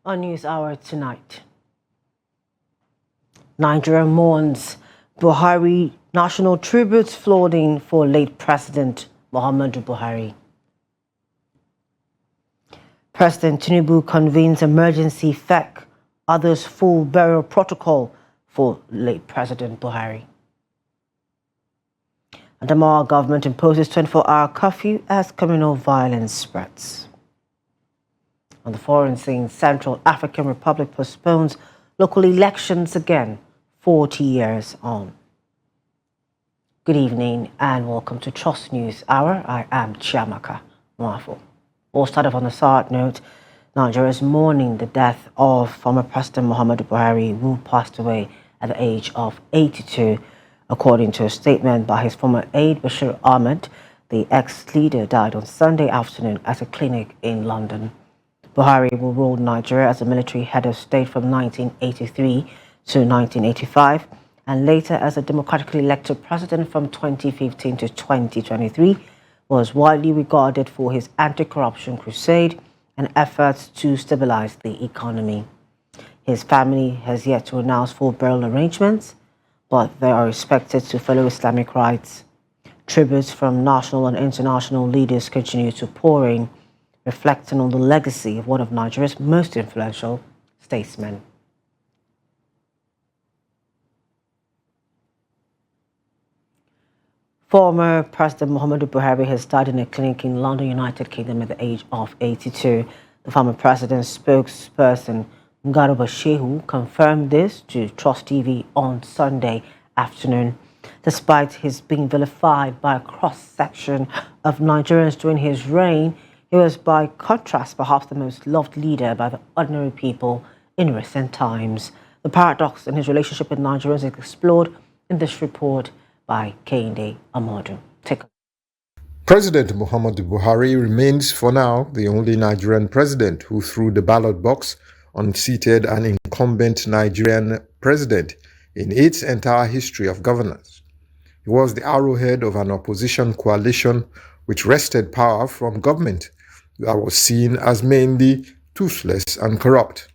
On News Hour tonight, Nigeria mourns Buhari national tributes flooding for late President Muhammadu Buhari. President Tinubu convenes emergency FEC, others full burial protocol for late President Buhari. And the Mali government imposes 24-hour curfew as communal violence spreads. On the foreign scene, Central African Republic postpones local elections again, 40 years on. Good evening and welcome to Trust News Hour. I am Chiamaka Mwafo. We'll start off on a sad note. Nigeria is mourning the death of former President Muhammadu Buhari, who passed away at the age of 82. According to a statement by his former aide, Bashir Ahmed, the ex-leader died on Sunday afternoon at a clinic in London. Buhari will rule Nigeria as a military head of state from 1983 to 1985, and later as a democratically elected president from 2015 to 2023, was widely regarded for his anti-corruption crusade and efforts to stabilize the economy. His family has yet to announce full burial arrangements, but they are expected to follow Islamic rites. Tributes from national and international leaders continue to pour in, reflecting on the legacy of one of Nigeria's most influential statesmen. Former President Muhammadu Buhari has died in a clinic in London, United Kingdom at the age of 82. The former president's spokesperson, Garuba Shehu, confirmed this to Trust TV on Sunday afternoon. Despite his being vilified by a cross-section of Nigerians during his reign, he was by contrast perhaps the most loved leader by the ordinary people in recent times. The paradox in his relationship with Nigerians is explored in this report by Kehinde Amadu. Take a President Muhammadu Buhari remains for now the only Nigerian president who threw the ballot box unseated an incumbent Nigerian president in its entire history of governance. He was the arrowhead of an opposition coalition which wrested power from government that was seen as mainly toothless and corrupt.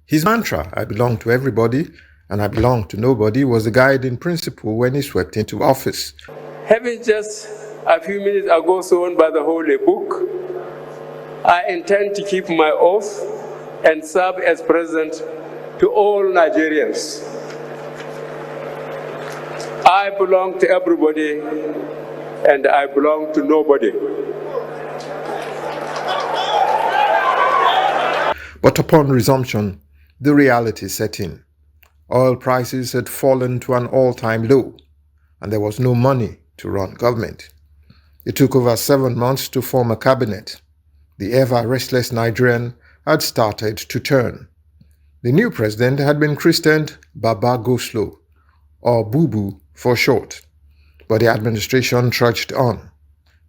His mantra, "I belong to everybody and I belong to nobody," was the guiding principle when he swept into office. Having just a few minutes ago sworn by the Holy Book, I intend to keep my oath and serve as president to all Nigerians. I belong to everybody and I belong to nobody. But upon resumption, the reality set in. Oil prices had fallen to an all-time low, and there was no money to run government. It took over 7 months to form a cabinet. The ever-restless Nigerian had started to turn. The new president had been christened Baba Go Slow, or Bubu for short, but the administration trudged on.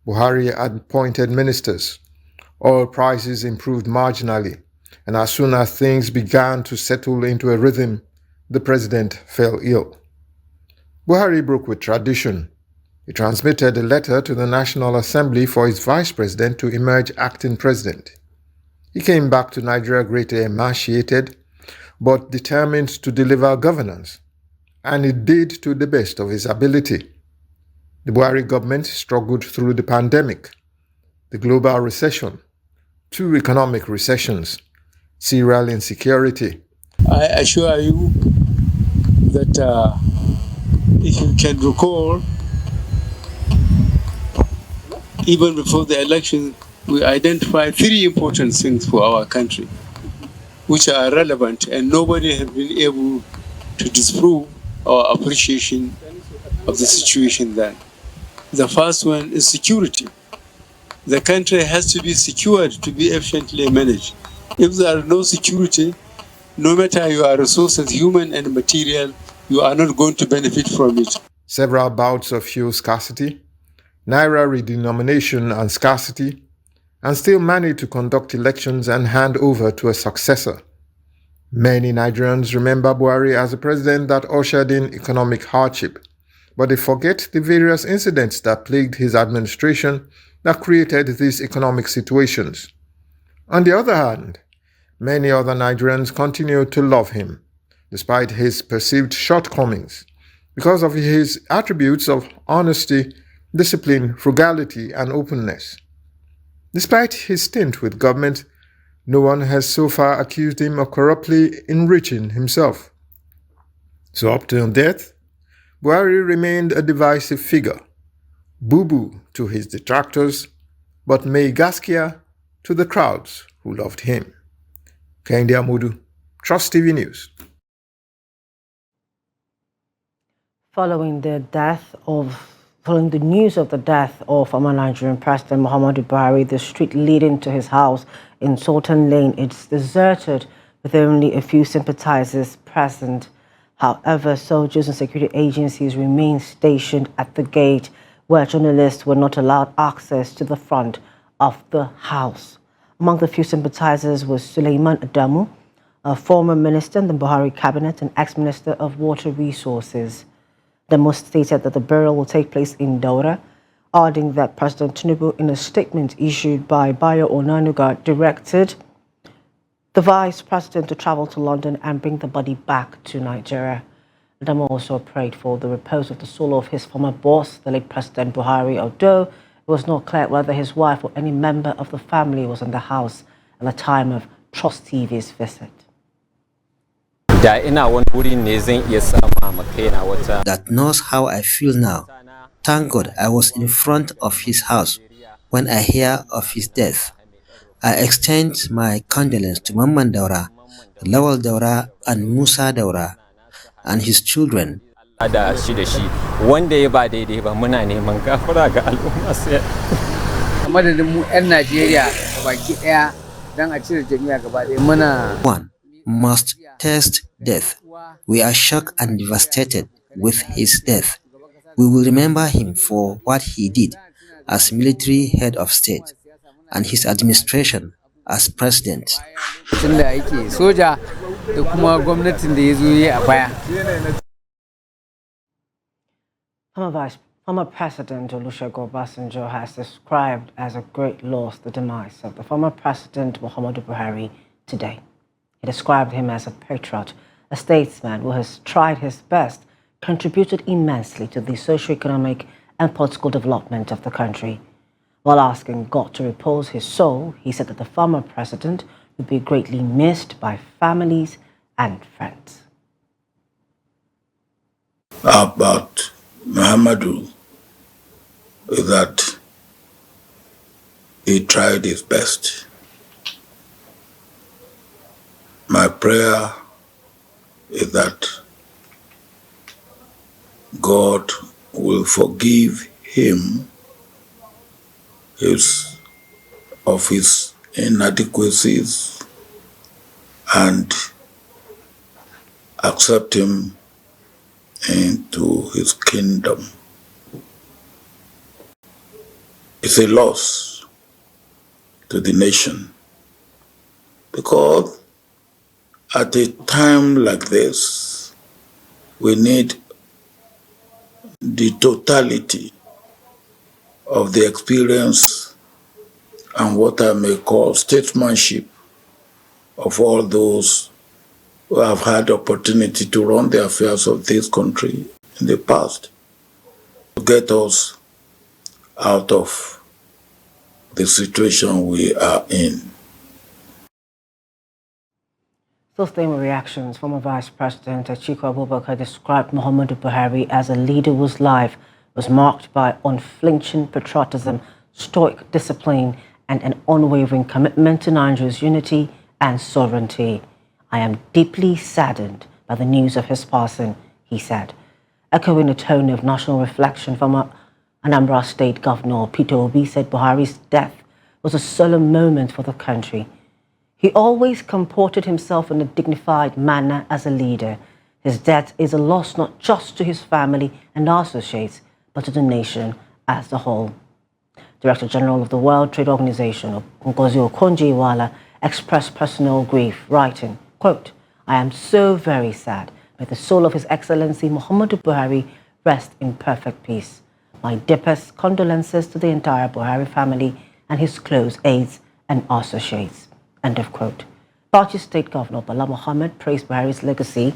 Buhari had appointed ministers. Oil prices improved marginally, and as soon as things began to settle into a rhythm, the president fell ill. Buhari broke with tradition. He transmitted a letter to the National Assembly for his vice president to emerge acting president. He came back to Nigeria greatly emaciated, but determined to deliver governance, and he did to the best of his ability. The Buhari government struggled through the pandemic, the global recession, 2 economic recessions, serial insecurity. I assure you that if you can recall, even before the election, we identified 3 important things for our country, which are relevant, and nobody has been able to disprove our appreciation of the situation then. The first one is security. The country has to be secured to be efficiently managed. If there are no security, no matter your resources, human and material, you are not going to benefit from it. Several bouts of fuel scarcity, naira redenomination and scarcity, and still managed to conduct elections and hand over to a successor. Many Nigerians remember Buhari as a president that ushered in economic hardship, but they forget the various incidents that plagued his administration that created these economic situations. On the other hand, Many other Nigerians continue to love him, despite his perceived shortcomings, because of his attributes of honesty, discipline, frugality, and openness. Despite his stint with government, no one has so far accused him of corruptly enriching himself. So up till death, Buhari remained a divisive figure, boo-boo to his detractors, but May Gaskia to the crowds who loved him. Kehinde Amodu, Trust TV News. Following the news of the death of former Nigerian President Muhammadu Buhari, the street leading to his house in Sultan Lane is deserted with only a few sympathizers present. However, soldiers and security agencies remain stationed at the gate, where journalists were not allowed access to the front of the house. Among the few sympathizers was Suleiman Adamu, a former minister in the Buhari cabinet and ex-minister of water resources. Adamu stated that the burial will take place in Daura, adding that President Tinubu, in a statement issued by Bayo Onanuga, directed the vice president to travel to London and bring the body back to Nigeria. Adamu also prayed for the repose of the soul of his former boss, the late President Buhari, although it was not clear whether his wife or any member of the family was in the house at the time of Trust TV's visit. That knows how I feel now. Thank God I was in front of his house when I hear of his death. I extend my condolence to Mamman Daura, Lawal Daura, and Musa Daura, and his children. One must taste death. We are shocked and devastated with his death. We will remember him for what he did as military head of state and his administration as president. Former President Olusegun Obasanjo has described as a great loss the demise of the former President Muhammadu Buhari today. He described him as a patriot, a statesman who has tried his best, contributed immensely to the socio-economic and political development of the country. While asking God to repose his soul, he said that the former president would be greatly missed by families and friends. About Muhammadu is that he tried his best. My prayer is that God will forgive him of his inadequacies and accept him into his kingdom. It's a loss to the nation, because at a time like this, we need the totality of the experience and what I may call statesmanship of all those who have had opportunity to run the affairs of this country in the past, to get us out of the situation we are in. Still staying with reactions, former Vice President Atiku Abubakar described Muhammadu Buhari as a leader whose life was marked by unflinching patriotism, stoic discipline, and an unwavering commitment to Nigeria's unity and sovereignty. I am deeply saddened by the news of his passing, he said. Echoing a tone of national reflection, former Anambra State Governor Peter Obi said Buhari's death was a solemn moment for the country. He always comported himself in a dignified manner as a leader. His death is a loss not just to his family and associates, but to the nation as a whole. Director General of the World Trade Organization, Ngozi Okonjo-Iweala, expressed personal grief, writing, quote, I am so very sad. May the soul of His Excellency Muhammadu Buhari rest in perfect peace. My deepest condolences to the entire Buhari family and his close aides and associates. End of quote. Bauchi State Governor Bala Mohammed praised Buhari's legacy,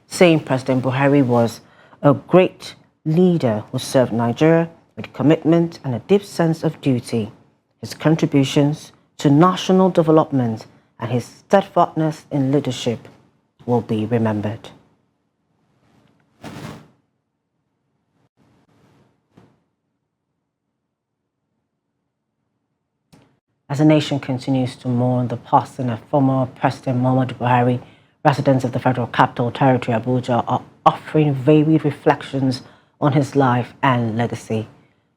saying President Buhari was a great leader who served Nigeria with commitment and a deep sense of duty. His contributions to national development and his steadfastness in leadership will be remembered. As the nation continues to mourn the passing of former President Muhammadu Buhari, residents of the Federal Capital Territory, Abuja, are offering varied reflections on his life and legacy.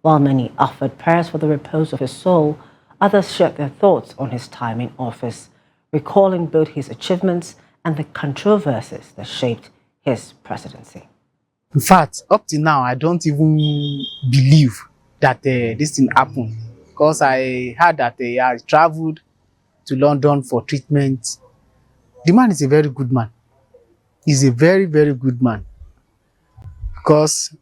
While many offered prayers for the repose of his soul, others shared their thoughts on his time in office, recalling both his achievements and the controversies that shaped his presidency. In fact, up to now, I don't even believe that this thing happened, because I heard that he traveled to London for treatment. The man is a very good man. He's a very, very good man. Because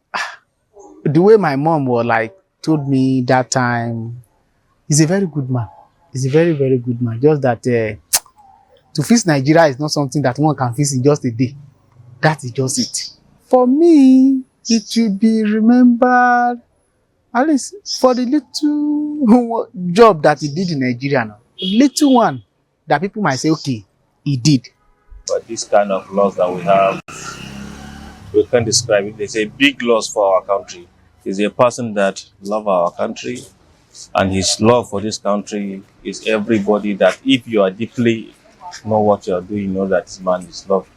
the way my mom was told me that time, he's a very good man. He's a very, very good man. Just that to fix Nigeria is not something that one can fix in just a day. That is just it. For me, it will be remembered at least for the little job that he did in Nigeria now. Little one that people might say, okay, he did. But this kind of loss that we have, we can't describe it. It's a big loss for our country. He's a person that loves our country, and his love for this country is everybody that if you are deeply know what you are doing, you know that this man is loved,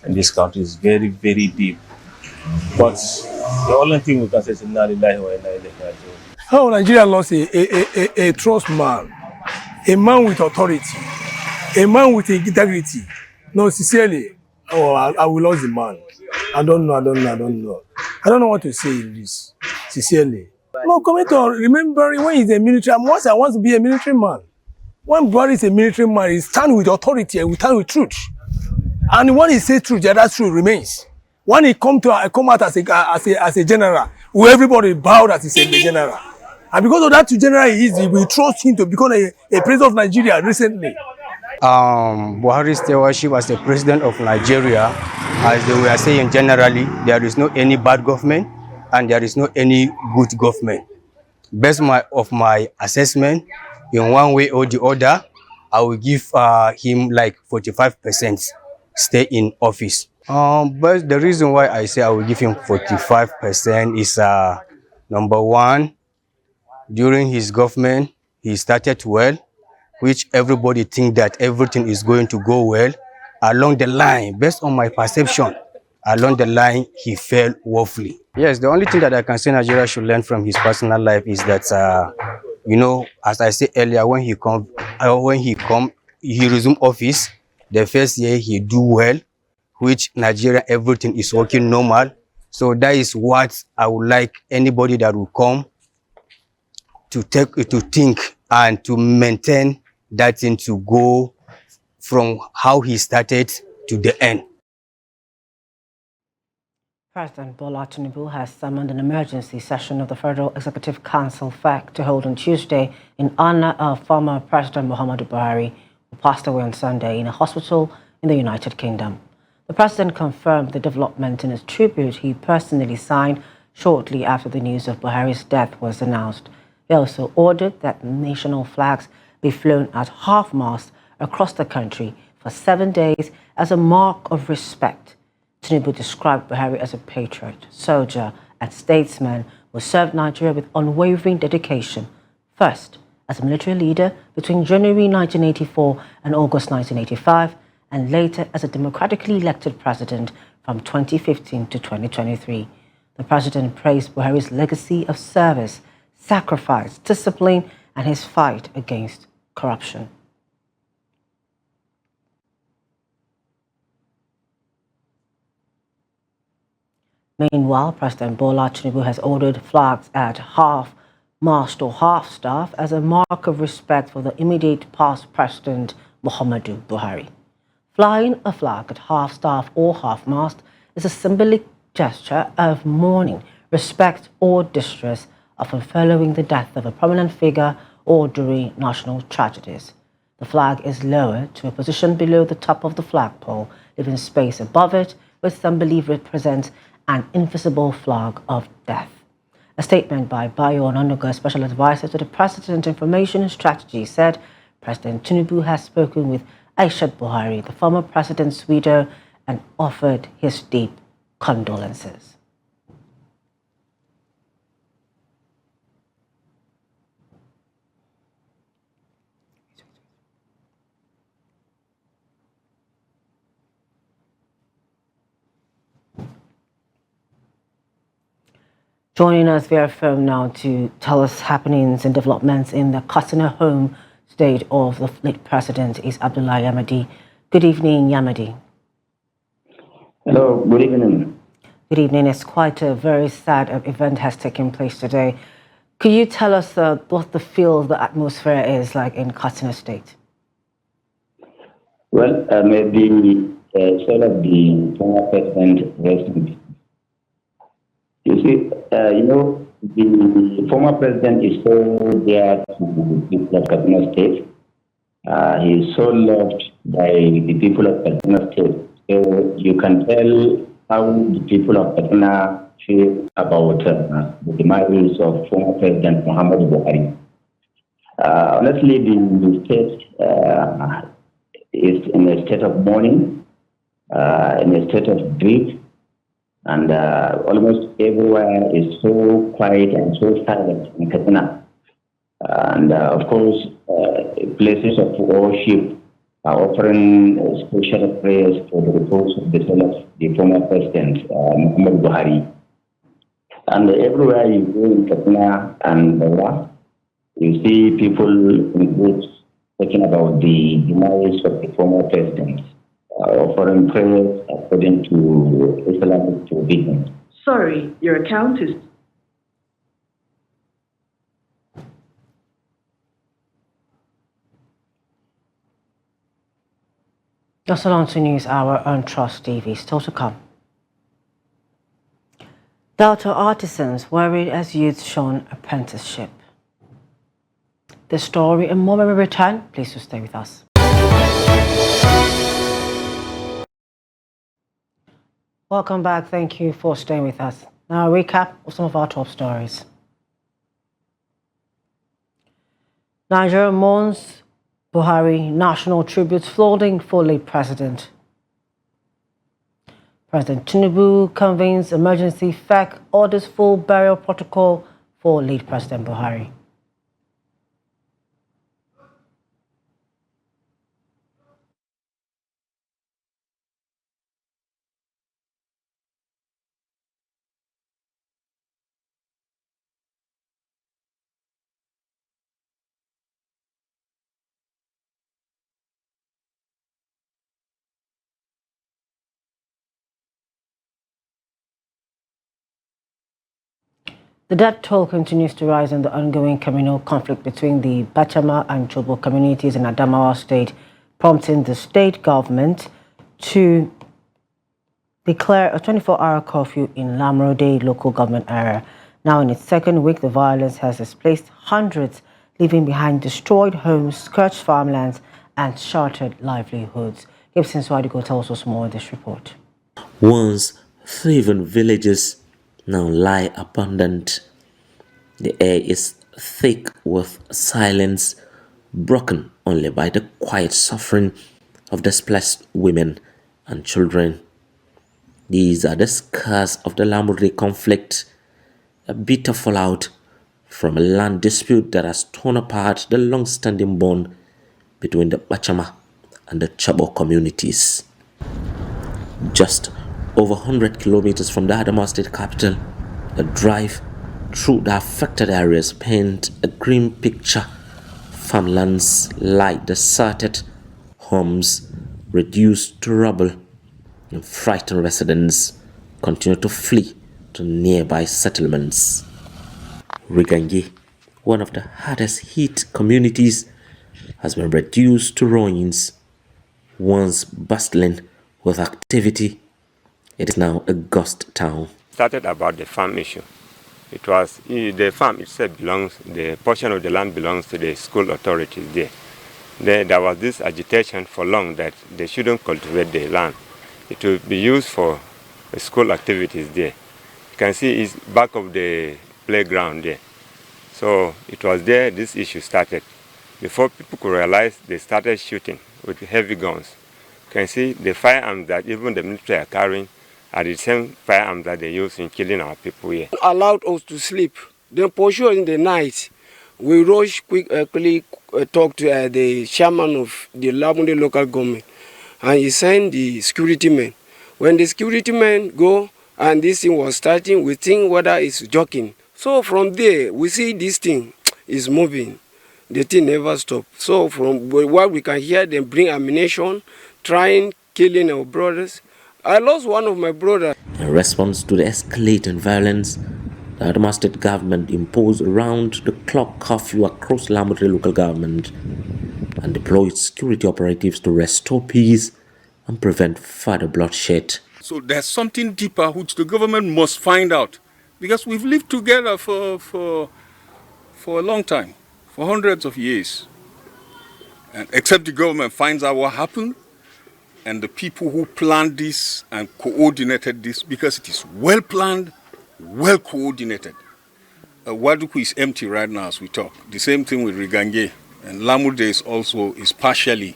and this country is very, very deep. But the only thing we can say is inna lillahi wa inna ilaihi raji'un. How Nigeria lost a trust man, a man with authority, a man with integrity. No, sincerely, I will lose the man. I don't know. I don't know what to say in this. Sincerely. No, comment on remembering when he's a military. I want to be a military man. When Buhari is a military man, he stands with authority and he stands with truth. And when he says truth, that truth remains. When he come out as a general, will everybody bow that he's a general? And because of that general he is, we trust him to become a president of Nigeria recently. Buhari's stewardship as the president of Nigeria, as they were saying generally, there is no any bad government and there is no any good government. Based of my assessment, in one way or the other, I will give him like 45% stay in office. But the reason why I say I will give him 45% is number one, during his government, he started well, which everybody think that everything is going to go well. Along the line, based on my perception, along the line, he fell woefully. Yes, the only thing that I can say Nigeria should learn from his personal life is that, you know, as I said earlier, when he resumed office, the first year he do well, which Nigeria, everything is working normal. So that is what I would like anybody that will come to think and to maintain that thing, to go from how he started to the end. President Bola Tinubu has summoned an emergency session of the Federal Executive Council (FEC) to hold on Tuesday in honor of former President Muhammadu Buhari, who passed away on Sunday in a hospital in the United Kingdom. The president confirmed the development in his tribute he personally signed shortly after the news of Buhari's death was announced. He also ordered that national flags be flown at half-mast across the country for 7 days as a mark of respect. Tinubu described Buhari as a patriot, soldier, and statesman who served Nigeria with unwavering dedication, first as a military leader between January 1984 and August 1985, and later as a democratically elected president from 2015 to 2023. The president praised Buhari's legacy of service, sacrifice, discipline, and his fight against corruption. Meanwhile, President Bola Tinubu has ordered flags at half-mast or half-staff as a mark of respect for the immediate past President Muhammadu Buhari. Flying a flag at half-staff or half-mast is a symbolic gesture of mourning, respect, or distress, often following the death of a prominent figure or during national tragedies. The flag is lowered to a position below the top of the flagpole, leaving space above it, which some believe represents an invisible flag of death. A statement by Bayo Onanuga, Special Advisor to the President Information and Strategy, said President Tinubu has spoken with Aishat Buhari, the former president's widow, and offered his deep condolences. Joining us via phone now to tell us happenings and developments in the Katsina home state of the late president is Abdullah Yamadi. Good evening, Yamadi. Hello, good evening. Good evening. It's quite a very sad event has taken place today. Could you tell us what the feel, the atmosphere is like in Katsina state? Well, maybe the soul of the former president rest in peace. You see, the former president is so dear to the people of Katsina State. He is so loved by the people of Katsina State. So you can tell how the people of Katsina feel about the demise of former President Muhammadu Buhari. Honestly, the state is in a state of mourning, in a state of grief. And almost everywhere is so quiet and so silent in Katsina. And of course, places of worship are offering special prayers for the repose of the soul of the former president, Muhammad Buhari. And everywhere you go in Katsina and Bawa, you see people in groups talking about the demise of the former president. Offering prayers according to Islamic tradition. Sorry, your account is... Just along to News Hour on Trust TV. Still to come. Delta artisans worried as youth shun apprenticeship. The story and more when we return. Please do stay with us. Welcome back. Thank you for staying with us. Now, a recap of some of our top stories. Nigeria mourns Buhari, national tributes flooding for late president. President Tinubu convenes emergency FEC, orders full burial protocol for late President Buhari. The death toll continues to rise in the ongoing communal conflict between the Bachama and Chobo communities in Adamawa State, prompting the state government to declare a 24-hour curfew in Lamrode local government area. Now in its second week, the violence has displaced hundreds, leaving behind destroyed homes, scorched farmlands, and shattered livelihoods. Gibson Swadigo tells us more in this report. Once thriving villages now lie abandoned. The air is thick with silence, broken only by the quiet suffering of displaced women and children. These are the scars of the Lamurde conflict, a bitter fallout from a land dispute that has torn apart the long-standing bond between the Bachama and the Chabo communities. Just over 100 kilometers from the Adamawa state capital, a drive through the affected areas paint a grim picture. Farmlands lie deserted, homes reduced to rubble, and frightened residents continue to flee to nearby settlements. Rigangi, one of the hardest hit communities, has been reduced to ruins. Once bustling with activity, it is now a ghost town. Started about the farm issue. It was the farm itself belongs, the portion of the land belongs to the school authorities there. there was this agitation for long that they shouldn't cultivate the land. It will be used for school activities there. You can see it's back of the playground there. So it was there this issue started. Before people could realize, they started shooting with heavy guns. You can see the firearms that even the military are carrying are the same firearms that they use in killing our people here. Allowed us to sleep. Then for sure in the night, we rush quickly talk to the chairman of the Lamunde local government, and he sent the security men. When the security men go and this thing was starting, we think whether it's joking. So from there, we see this thing is moving. The thing never stopped. So from what we can hear, them bring ammunition, trying killing our brothers. I lost one of my brothers. In response to the escalating violence, the Adamawa state government imposed round-the-clock curfew across Lamunde local government and deployed security operatives to restore peace and prevent further bloodshed. So there's something deeper which the government must find out, because we've lived together for a long time, for hundreds of years. And except the government finds out what happened, and the people who planned this and coordinated this, because it is well planned, well coordinated. Waduku is empty right now as we talk. The same thing with Rigange, and Lamunde is partially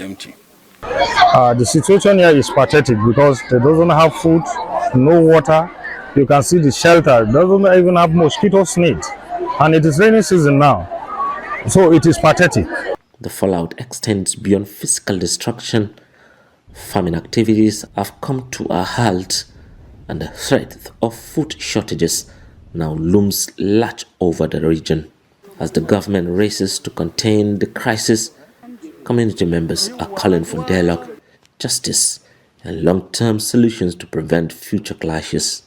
empty. The situation here is pathetic because they don't have food, no water. You can see the shelter doesn't even have mosquito nets, and it is rainy season now, so it is pathetic. The fallout extends beyond physical destruction. Farming activities have come to a halt, and the threat of food shortages now looms large over the region. As the government races to contain the crisis, community members are calling for dialogue, justice, and long-term solutions to prevent future clashes.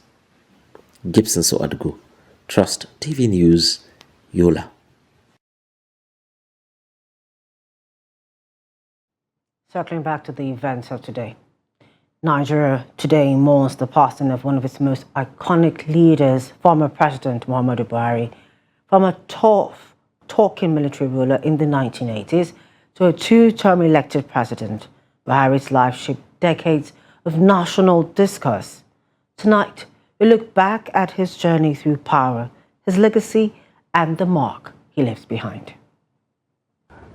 Gibson Soadgo, Trust TV News, Yola. Circling back to the events of today. Nigeria today mourns the passing of one of its most iconic leaders, former President Muhammadu Buhari, from a tough, talking military ruler in the 1980s to a two-term elected president. Buhari's life shaped decades of national discourse. Tonight, we look back at his journey through power, his legacy, and the mark he leaves behind.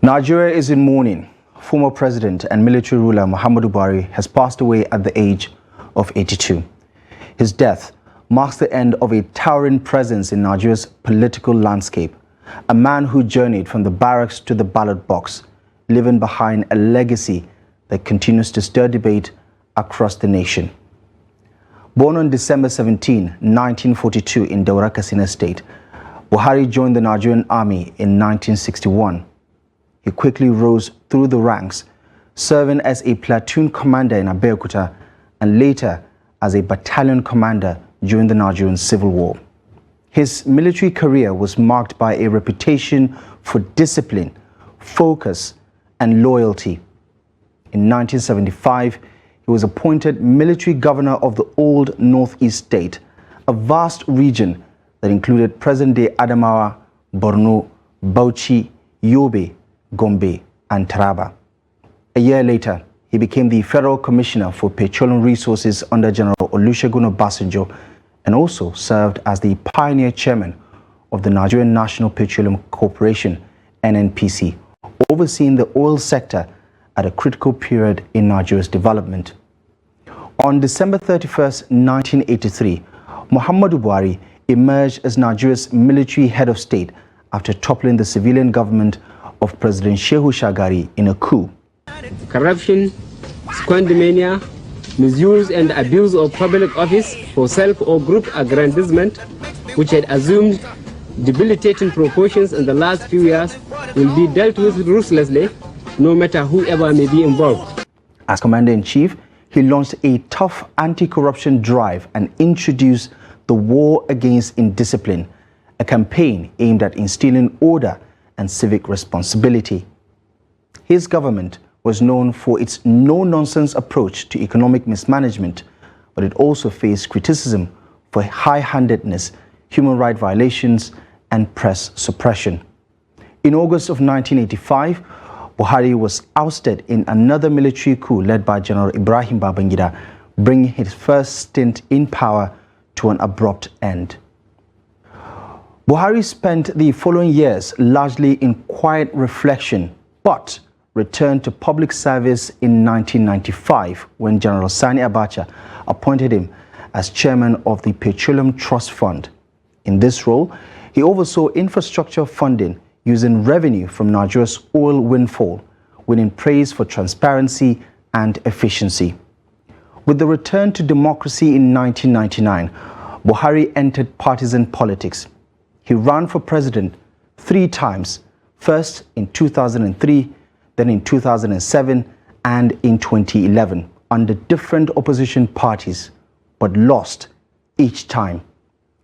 Nigeria is in mourning. Former President and military ruler Muhammadu Buhari has passed away at the age of 82. His death marks the end of a towering presence in Nigeria's political landscape, a man who journeyed from the barracks to the ballot box, leaving behind a legacy that continues to stir debate across the nation. Born on December 17, 1942 in Daura, Katsina State, Buhari joined the Nigerian Army in 1961. He quickly rose through the ranks, serving as a platoon commander in Abeokuta and later as a battalion commander during the Nigerian Civil War. His military career was marked by a reputation for discipline, focus, and loyalty. In 1975, he was appointed military governor of the old Northeast State, a vast region that included present-day Adamawa, Borno, Bauchi, Yobe, Gombe, and Taraba. A year later, he became the Federal Commissioner for Petroleum Resources under General Olusegun Obasanjo and also served as the pioneer chairman of the Nigerian National Petroleum Corporation, NNPC, overseeing the oil sector at a critical period in Nigeria's development. On December 31st, 1983, Muhammadu Buhari emerged as Nigeria's military head of state after toppling the civilian government of President Shehu Shagari in a coup. Corruption, squandermania, misuse and abuse of public office for self or group aggrandizement, which had assumed debilitating proportions in the last few years, will be dealt with ruthlessly, no matter whoever may be involved. As Commander-in-Chief, he launched a tough anti-corruption drive and introduced the War Against Indiscipline, a campaign aimed at instilling order and civic responsibility. His government was known for its no-nonsense approach to economic mismanagement, but it also faced criticism for high-handedness, human rights violations, and press suppression. In August of 1985, Buhari was ousted in another military coup led by General Ibrahim Babangida, bringing his first stint in power to an abrupt end. Buhari spent the following years largely in quiet reflection, but returned to public service in 1995 when General Sani Abacha appointed him as chairman of the Petroleum Trust Fund. In this role, he oversaw infrastructure funding using revenue from Nigeria's oil windfall, winning praise for transparency and efficiency. With the return to democracy in 1999, Buhari entered partisan politics. He ran for president 3 times, first in 2003, then in 2007 and in 2011, under different opposition parties, but lost each time.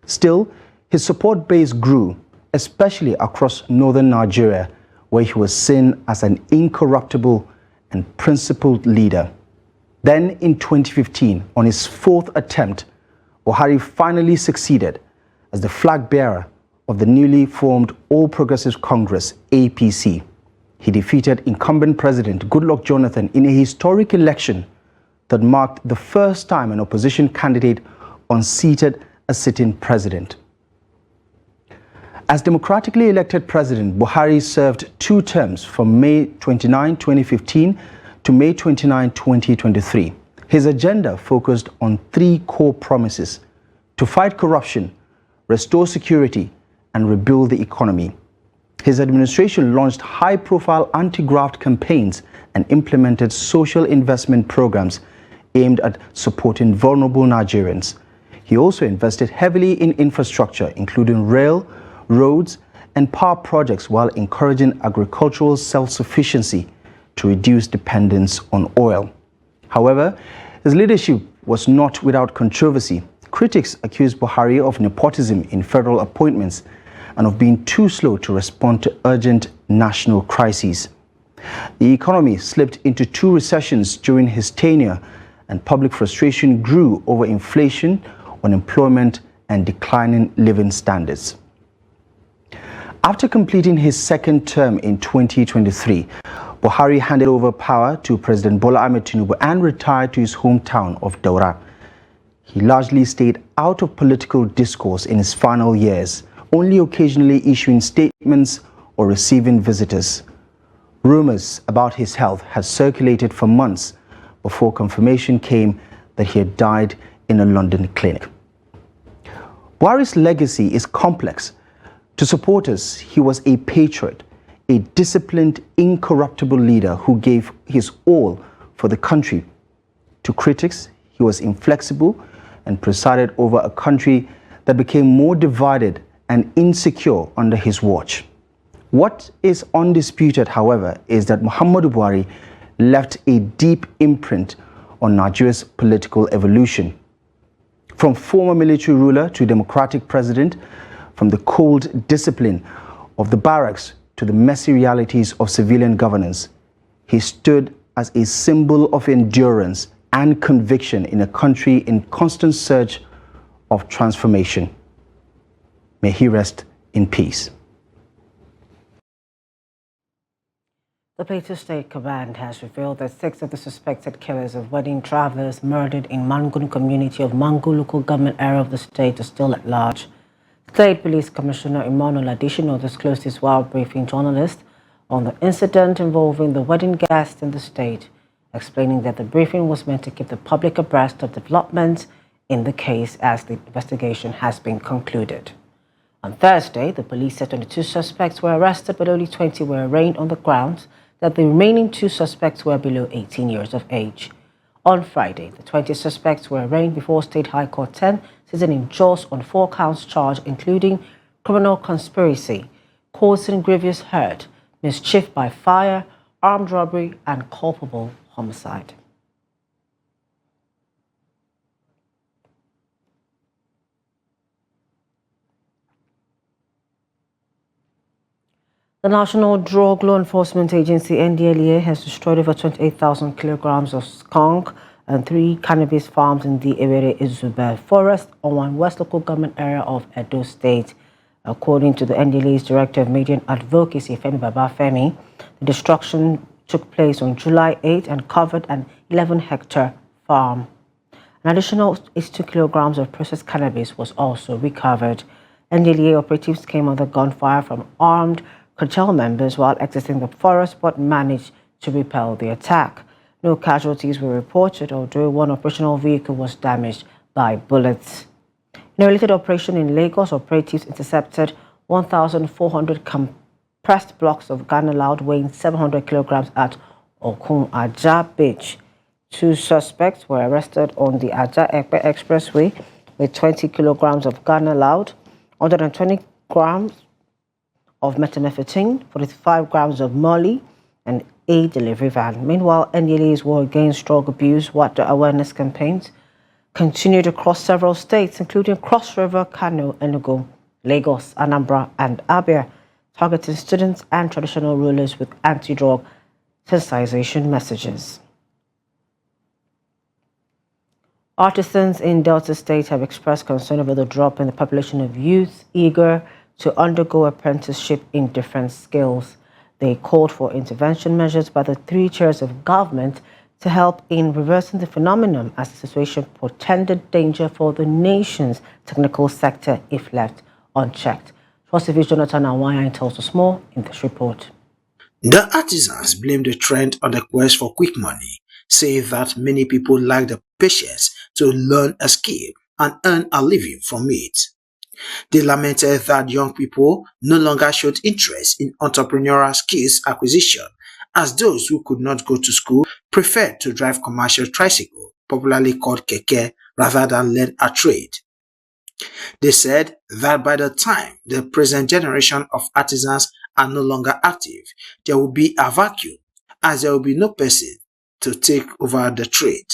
Still, his support base grew, especially across northern Nigeria, where he was seen as an incorruptible and principled leader. Then in 2015, on his 4th attempt, Buhari finally succeeded as the flag bearer of the newly formed All Progressives Congress, APC. He defeated incumbent President Goodluck Jonathan in a historic election that marked the first time an opposition candidate unseated a sitting president. As democratically elected president, Buhari served 2 terms from May 29, 2015 to May 29, 2023. His agenda focused on 3 core promises: to fight corruption, restore security, and rebuild the economy. His administration launched high-profile anti-graft campaigns and implemented social investment programs aimed at supporting vulnerable Nigerians. He also invested heavily in infrastructure, including rail, roads, and power projects, while encouraging agricultural self-sufficiency to reduce dependence on oil. However, his leadership was not without controversy. Critics accused Buhari of nepotism in federal appointments and of being too slow to respond to urgent national crises. The economy slipped into 2 recessions during his tenure, and public frustration grew over inflation, unemployment, and declining living standards. After completing his 2nd term in 2023, Buhari handed over power to President Bola Ahmed Tinubu and retired to his hometown of Daura. He largely stayed out of political discourse in his final years, only occasionally issuing statements or receiving visitors. Rumors about his health had circulated for months before confirmation came that he had died in a London clinic. Buhari's legacy is complex. To supporters, he was a patriot, a disciplined, incorruptible leader who gave his all for the country. To critics, he was inflexible and presided over a country that became more divided and insecure under his watch. What is undisputed, however, is that Muhammadu Buhari left a deep imprint on Nigeria's political evolution. From former military ruler to democratic president, from the cold discipline of the barracks to the messy realities of civilian governance, he stood as a symbol of endurance and conviction in a country in constant search of transformation. May he rest in peace. The Plateau State Command has revealed that 6 of the suspected killers of wedding travelers murdered in Mangun community of Mangu local government area of the state are still at large. State Police Commissioner Emmanuel Additional disclosed this while briefing journalists on the incident involving the wedding guests in the state, explaining that the briefing was meant to keep the public abreast of developments in the case as the investigation has been concluded. On Thursday, the police said 22 suspects were arrested, but only 20 were arraigned on the grounds that the remaining 2 suspects were below 18 years of age. On Friday, the 20 suspects were arraigned before State High Court 10, sitting in Jos on 4 counts charged, including criminal conspiracy, causing grievous hurt, mischief by fire, armed robbery, and culpable homicide. The National Drug Law Enforcement Agency, NDLEA, has destroyed over 28,000 kilograms of skunk and 3 cannabis farms in the Ewere Izube forest on one West local government area of Edo State. According to the NDLA's Director of Media and Advocacy, Femi Babafemi, the destruction took place on July 8 and covered an 11-hectare farm. An additional 82 kilograms of processed cannabis was also recovered. NDLA operatives came under gunfire from armed cartel members while exiting the forest but managed to repel the attack. No casualties were reported, although one operational vehicle was damaged by bullets. In a related operation in Lagos, operatives intercepted 1,400 compressed blocks of Ghana loud weighing 700 kilograms at Okun Aja Beach. 2 suspects were arrested on the Aja-Ekpe Expressway with 20 kilograms of Ghana loud, 120 grams of methamphetamine, 45 grams of Molly, and a delivery van. Meanwhile, NDLA's war against drug abuse water awareness campaigns continued across several states, including Cross River, Kano, Enugu, Lagos, Anambra, and Abia, targeting students and traditional rulers with anti-drug sensitization messages. Artisans in Delta State have expressed concern over the drop in the population of youth eager to undergo apprenticeship in different skills. They called for intervention measures by the 3 tiers of government to help in reversing the phenomenon, as the situation portended danger for the nation's technical sector if left unchecked. Trust TV Jonathan Awaya tells us more in this report. The artisans blame the trend on the quest for quick money, say that many people lack the patience to learn a skill and earn a living from it. They lamented that young people no longer showed interest in entrepreneurial skills acquisition, as those who could not go to school preferred to drive commercial tricycle, popularly called keke, rather than learn a trade. They said that by the time the present generation of artisans are no longer active, there will be a vacuum, as there will be no person to take over the trade.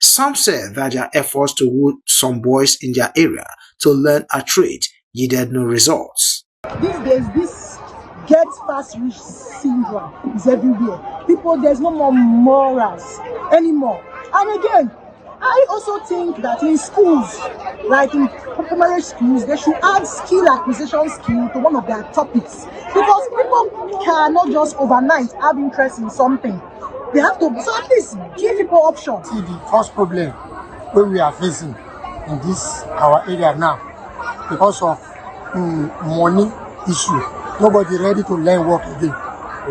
Some said that their efforts to woo some boys in their area to learn a trade yielded no results. These days, this get fast rich syndrome is everywhere. People, there's no more morals anymore. And again, I also think that in schools, like in primary schools, they should add skill acquisition skill to one of their topics. Because people cannot just overnight have interest in something. They have to, so at least give people options. See, the first problem where we are facing in this our area now, because of money issue, nobody ready to learn work again.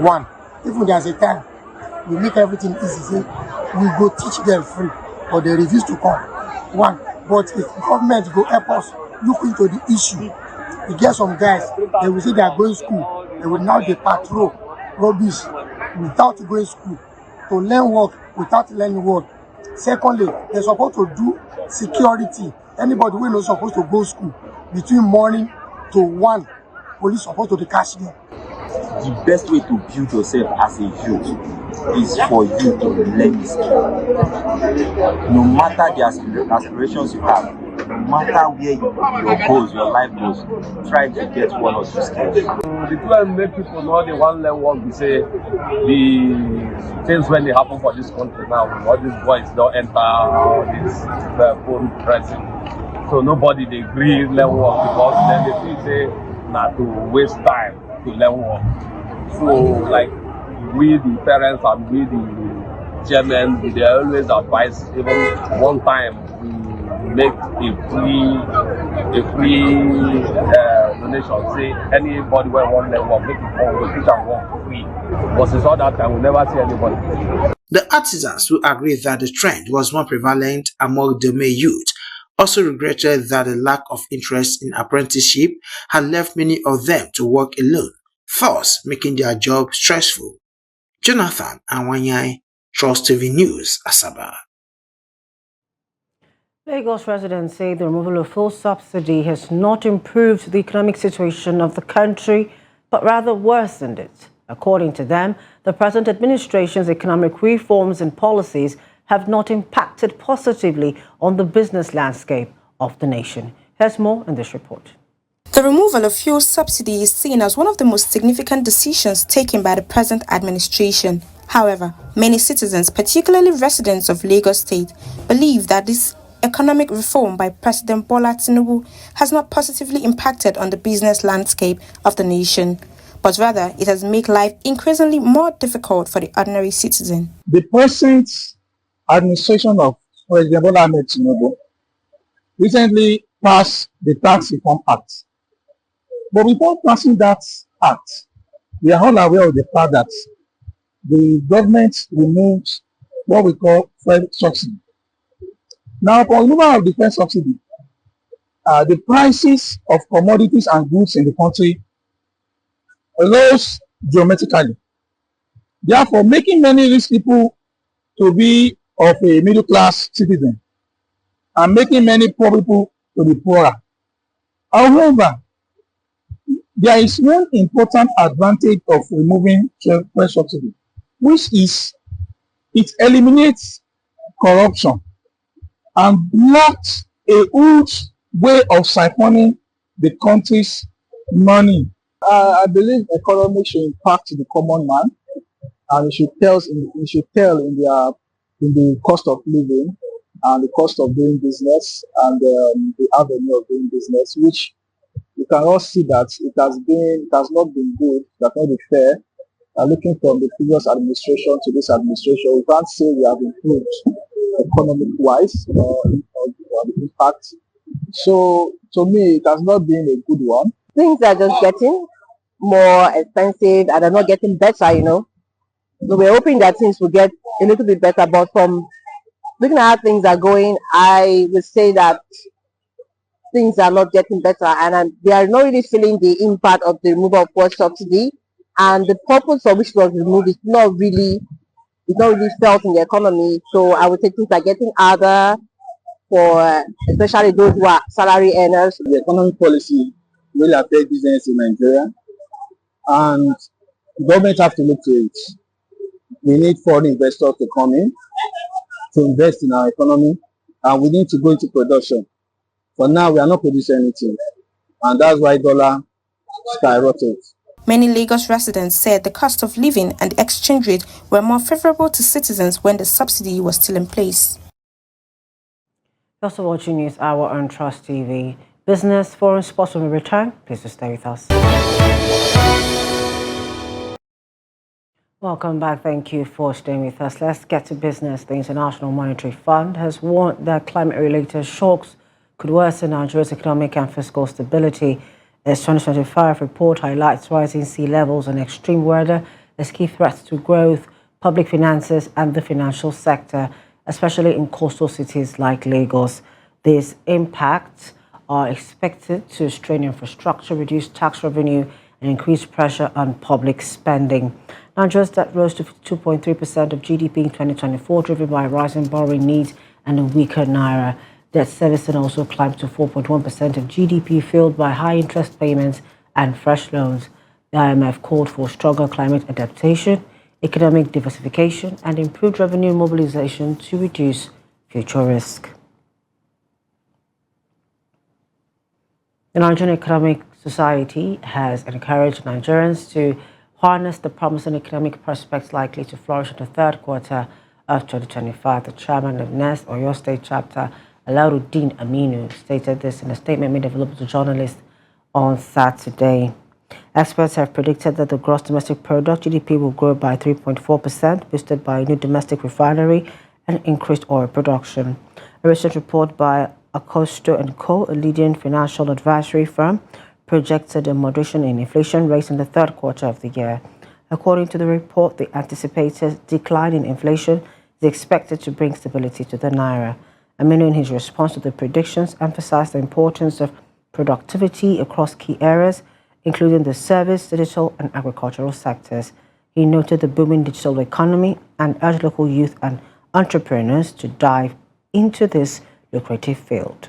One, even there's a time we make everything easy, say we go teach them free, but they refuse to come. One, but if government go help us look into the issue, we get some guys, they will say they are going to school, they will now they patrol rubbish without going to school, to learn work without learning work. Secondly, they're supposed to do security. Anybody who is not supposed to go to school between morning to 1, police supposed to catch them. The best way to build yourself as a youth is for you to learn skill. No matter the aspirations you have, no matter where your goals, your life goals, try to get 1 or 2 skills. The plan make people know they want to learn work. We say the things when they happen for this country now, all these boys don't enter all this phone pressing. So nobody they agree learn work because then they feel say not to waste time to learn work. So like we the parents and we the chairman, they always advise, even one time we make a free donation. Say anybody who want to work, make it come, we teach and work for free. But since all that time, we never see anybody. The artisans who agreed that the trend was more prevalent among the male youth also regretted that the lack of interest in apprenticeship had left many of them to work alone, thus making their job stressful. Jonathan Awanyai, Trust TV News, Asaba. Lagos residents say the removal of fuel subsidy has not improved the economic situation of the country, but rather worsened it. According to them, the present administration's economic reforms and policies have not impacted positively on the business landscape of the nation. Here's more in this report. The removal of fuel subsidy is seen as one of the most significant decisions taken by the present administration. However, many citizens, particularly residents of Lagos State, believe that this economic reform by President Bola Tinubu has not positively impacted on the business landscape of the nation, but rather it has made life increasingly more difficult for the ordinary citizen. The present administration of President Bola Ahmed Tinubu recently passed the Tax Reform Act. But before passing that act, we are all aware of the fact that the government removed what we call fuel subsidy. Now, for removal of the fuel subsidy, the prices of commodities and goods in the country rose dramatically. Therefore, making many rich people to be of a middle class citizen and making many poor people to be poorer. However, there is one important advantage of removing fuel subsidy, which is it eliminates corruption and blocks a huge way of siphoning the country's money. I believe economy should impact the common man, and it should tell in the cost of living and the cost of doing business and the avenue of doing business, which you can all see that it has not been good, it has not been fair. Looking from the previous administration to this administration, we can't say we have improved economic-wise or the impact. So, to me, it has not been a good one. Things are just getting more expensive and they're not getting better, you know. So we're hoping that things will get a little bit better, but from looking at how things are going, I would say that things are not getting better, and they are not really feeling the impact of the removal of fuel subsidy, and the purpose for which it was removed is not really felt in the economy. So I would say things are getting harder for especially those who are salary earners. The economic policy will affect business in Nigeria, and the government have to look to it. We need foreign investors to come in to invest in our economy, and we need to go into production. For now, we are not producing anything, and that's why dollar skyrocketed. Many Lagos residents said the cost of living and the exchange rate were more favorable to citizens when the subsidy was still in place. You're also watching News Hour on Trust TV. Business, foreign, sports when we return. Please stay with us. Welcome back. Thank you for staying with us. Let's get to business. The International Monetary Fund has warned that climate-related shocks could worsen Nigeria's economic and fiscal stability. Its 2025 report highlights rising sea levels and extreme weather as key threats to growth, public finances, and the financial sector, especially in coastal cities like Lagos. These impacts are expected to strain infrastructure, reduce tax revenue, and increase pressure on public spending. Nigeria's debt rose to 2.3% of GDP in 2024, driven by rising borrowing needs and a weaker naira. Debt servicing also climbed to 4.1% of GDP, fueled by high interest payments and fresh loans. The IMF called for stronger climate adaptation, economic diversification, and improved revenue mobilization to reduce future risk. The Nigerian Economic Society has encouraged Nigerians to harness the promising economic prospects likely to flourish in the third quarter of 2025. The chairman of NEST, Oyo State Chapter, Alaruddin Aminu, stated this in a statement made available to journalists on Saturday. Experts have predicted that the gross domestic product, GDP, will grow by 3.4%, boosted by a new domestic refinery and increased oil production. A recent report by Acosto & Co., a leading financial advisory firm, projected a moderation in inflation rates in the third quarter of the year. According to the report, the anticipated decline in inflation is expected to bring stability to the naira. Aminu, in his response to the predictions, emphasized the importance of productivity across key areas, including the service, digital, and agricultural sectors. He noted the booming digital economy and urged local youth and entrepreneurs to dive into this lucrative field.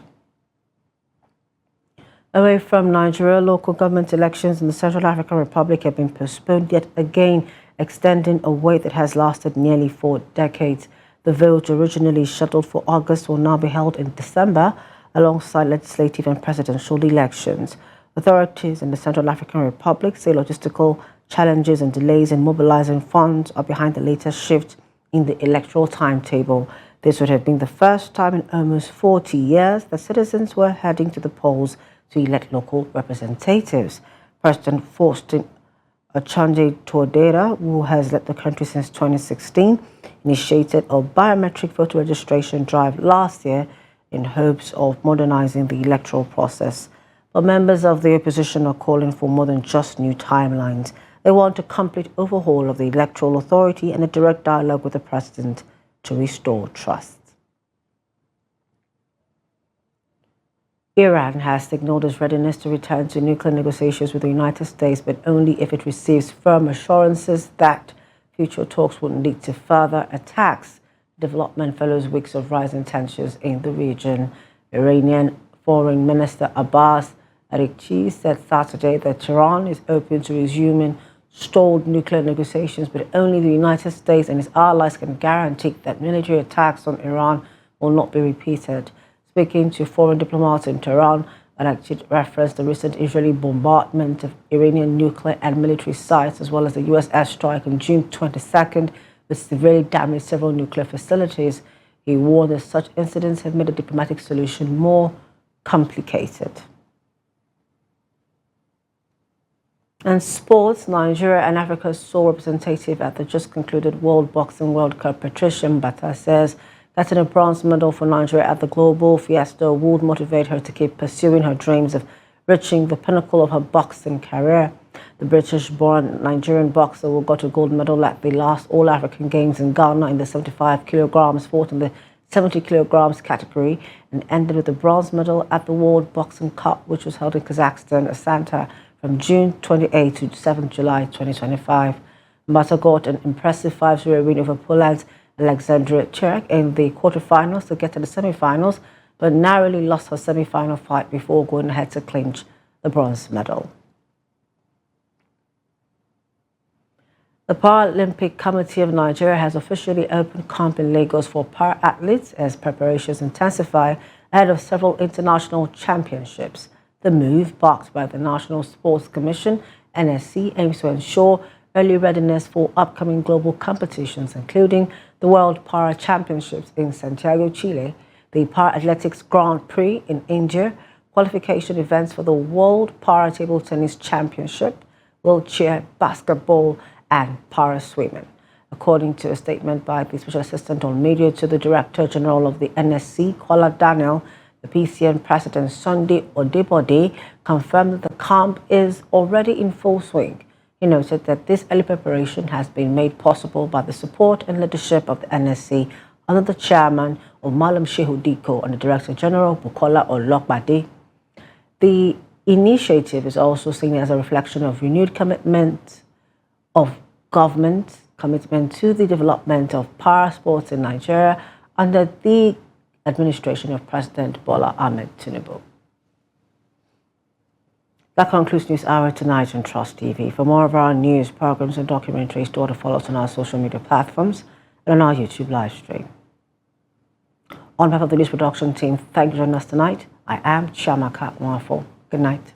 Away from Nigeria, local government elections in the Central African Republic have been postponed yet again, extending a wait that has lasted nearly 4 decades. The vote, originally scheduled for August, will now be held in December alongside legislative and presidential elections. Authorities in the Central African Republic say logistical challenges and delays in mobilizing funds are behind the latest shift in the electoral timetable. This would have been the first time in almost 40 years that citizens were heading to the polls to elect local representatives. President Faustin Achanje Tordera, who has led the country since 2016, initiated a biometric voter registration drive last year in hopes of modernizing the electoral process. But members of the opposition are calling for more than just new timelines. They want a complete overhaul of the electoral authority and a direct dialogue with the president to restore trust. Iran has signaled its readiness to return to nuclear negotiations with the United States, but only if it receives firm assurances that future talks wouldn't lead to further attacks. Development follows weeks of rising tensions in the region. Iranian Foreign Minister Abbas Araghchi said Saturday that Tehran is open to resuming stalled nuclear negotiations, but only the United States and its allies can guarantee that military attacks on Iran will not be repeated. Speaking to foreign diplomats in Tehran, Araghchi referenced the recent Israeli bombardment of Iranian nuclear and military sites, as well as the U.S. airstrike on June 22nd, which severely damaged several nuclear facilities. He warned that such incidents have made a diplomatic solution more complicated. And sports, Nigeria and Africa's sole representative at the just concluded World Boxing World Cup, Patricia Mbata, says getting a bronze medal for Nigeria at the Global Fiesta would motivate her to keep pursuing her dreams of reaching the pinnacle of her boxing career. The British-born Nigerian boxer who got a gold medal at the last All-African Games in Ghana in the 75 kilograms fought in the 70 kilograms category and ended with a bronze medal at the World Boxing Cup, which was held in Kazakhstan, Astana, from June 28 to 7 July 2025. Mbata got an impressive 5-0 win over Poland's Alexandra Cherek in the quarterfinals to get to the semifinals, but narrowly lost her semifinal fight before going ahead to clinch the bronze medal. The Paralympic Committee of Nigeria has officially opened camp in Lagos for para-athletes as preparations intensify ahead of several international championships. The move, backed by the National Sports Commission, NSC, aims to ensure early readiness for upcoming global competitions, including the World Para Championships in Santiago, Chile, the Para Athletics Grand Prix in India, qualification events for the World Para Table Tennis Championship, wheelchair basketball, and para swimming. According to a statement by the Special Assistant on Media to the Director General of the NSC, Kola Daniel, the PCN President Sunday Odebode confirmed that the camp is already in full swing. He noted that this early preparation has been made possible by the support and leadership of the NSC under the chairman of Malam Shehu Diko and the Director General Bukola Olokbade. The initiative is also seen as a reflection of renewed commitment of government commitment to the development of para sports in Nigeria under the administration of President Bola Ahmed Tinubu. That concludes News Hour tonight on Trust TV. For more of our news, programs and documentaries, do to follow us on our social media platforms and on our YouTube live stream. On behalf of the news production team, thank you for joining us tonight. I am Chiamaka Nwafo. Good night.